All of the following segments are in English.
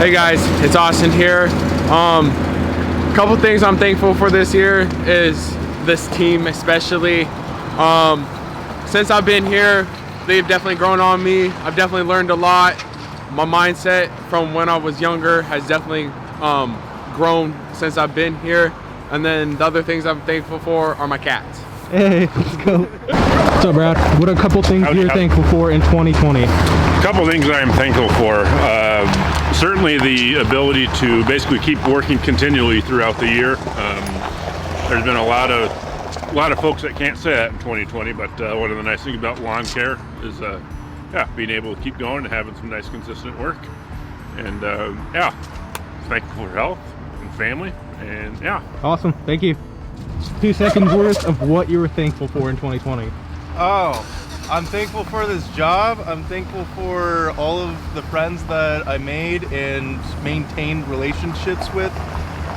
Hey guys, it's Austin here. A couple things I'm thankful for this year is this team especially. Since I've been here, they've definitely grown on me. I've definitely learned a lot. My mindset from when I was younger has definitely grown since I've been here. And then the other things I'm thankful for are my cats. Hey, let's go. What's up, Brad? What are a couple things you're thankful for in 2020? A couple things I'm thankful for. Certainly the ability to basically keep working continually throughout the year. There's been a lot of folks that can't say that in 2020, but one of the nice things about lawn care is being able to keep going and having some nice consistent work. And thankful for health and family, and Awesome, thank you. 2 seconds worth of what you were thankful for in 2020. Oh, I'm thankful for this job. I'm thankful for all of the friends that I made and maintained relationships with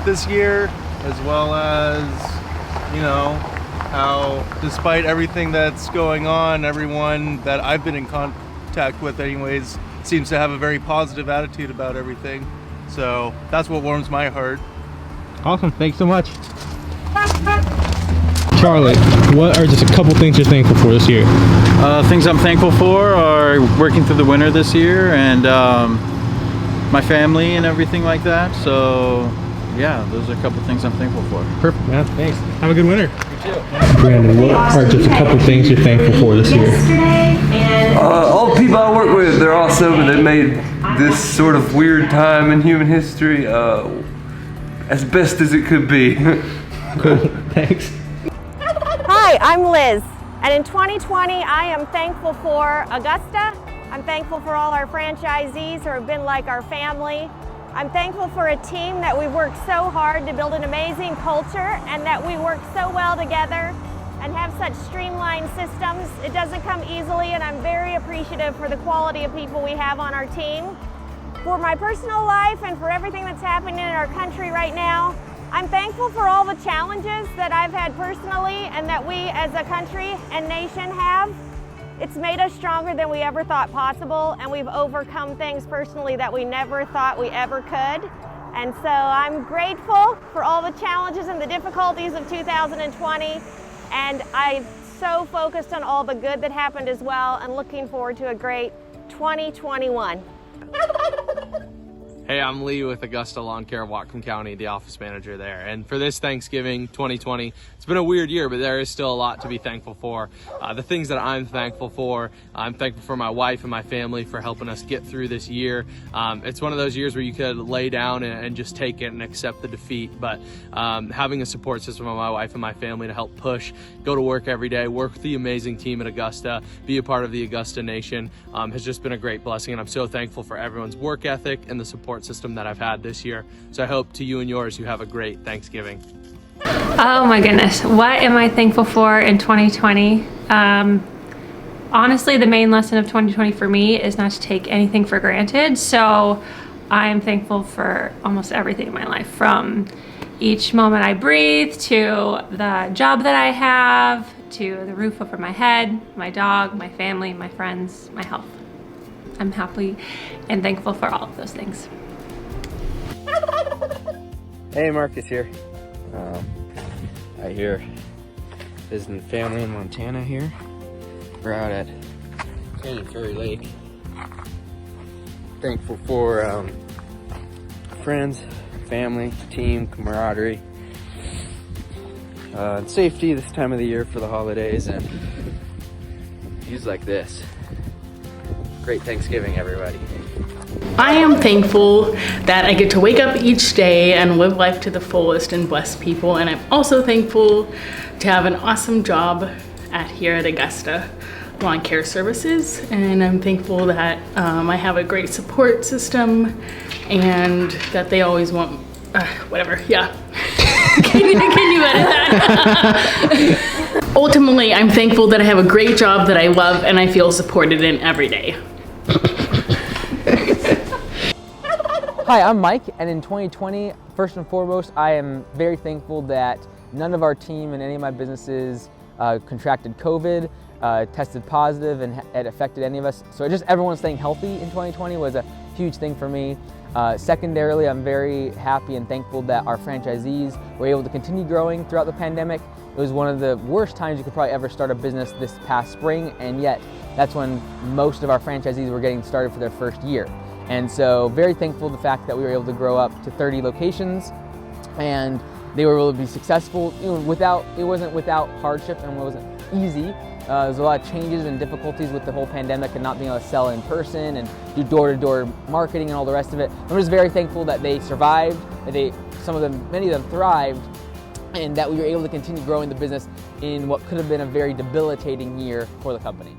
this year, as well as, you know, how despite everything that's going on, everyone that I've been in contact with anyways seems to have a very positive attitude about everything. So that's what warms my heart. Awesome, thanks so much. Charlie, what are just a couple things you're thankful for this year? Things I'm thankful for are working through the winter this year and my family and everything like that. So yeah, those are a couple things I'm thankful for. Perfect, man. Thanks. Have a good winter. You too. Brandon, what are just a couple things you're thankful for this year? All the people I work with, they're awesome, and they made this sort of weird time in human history as best as it could be. Cool, thanks. Hi, I'm Liz, and in 2020 I am thankful for Augusta. I'm thankful for all our franchisees who have been like our family. I'm thankful for a team that we worked so hard to build an amazing culture and that we work so well together and have such streamlined systems. It doesn't come easily, and I'm very appreciative for the quality of people we have on our team. For my personal life and for everything that's happening in our country right now, I'm thankful for all the challenges that I've had personally and that we as a country and nation have. It's made us stronger than we ever thought possible, and we've overcome things personally that we never thought we ever could. And so I'm grateful for all the challenges and the difficulties of 2020, and I'm so focused on all the good that happened as well, and looking forward to a great 2021. Hey, I'm Lee with Augusta Lawn Care of Whatcom County, the office manager there. And for this Thanksgiving 2020, it's been a weird year, but there is still a lot to be thankful for. The things that I'm thankful for my wife and my family for helping us get through this year. It's one of those years where you could lay down and just take it and accept the defeat, but having a support system of my wife and my family to help push, go to work every day, work with the amazing team at Augusta, be a part of the Augusta Nation has just been a great blessing, and I'm so thankful for everyone's work ethic and the support system that I've had this year. So I hope to you and yours, you have a great Thanksgiving. Oh my goodness, what am I thankful for in 2020? Honestly, the main lesson of 2020 for me is not to take anything for granted. So I'm thankful for almost everything in my life, from each moment I breathe, to the job that I have, to the roof over my head, my dog, my family, my friends, my health. I'm happy and thankful for all of those things. Hey, Marcus here. I hear visiting family in Montana here. We're out at Canyon Ferry Lake. Thankful for friends, family, team, camaraderie, and safety this time of the year for the holidays, and views like this. Great Thanksgiving, everybody. I am thankful that I get to wake up each day and live life to the fullest and bless people, and I'm also thankful to have an awesome job here at Augusta Lawn Care Services, and I'm thankful that I have a great support system and that they always want whatever, yeah. Can you edit that? Ultimately, I'm thankful that I have a great job that I love and I feel supported in every day. Hi, I'm Mike, and in 2020, first and foremost, I am very thankful that none of our team and any of my businesses contracted COVID, tested positive, and it affected any of us. So just everyone staying healthy in 2020 was a huge thing for me. Secondarily, I'm very happy and thankful that our franchisees were able to continue growing throughout the pandemic. It was one of the worst times you could probably ever start a business this past spring, and yet that's when most of our franchisees were getting started for their first year. And so very thankful the fact that we were able to grow up to 30 locations, and they were able to be successful. It wasn't without hardship, and it wasn't easy. There's a lot of changes and difficulties with the whole pandemic and not being able to sell in person and do door-to-door marketing and all the rest of it. I'm just very thankful that they survived, that many of them thrived, and that we were able to continue growing the business in what could have been a very debilitating year for the company.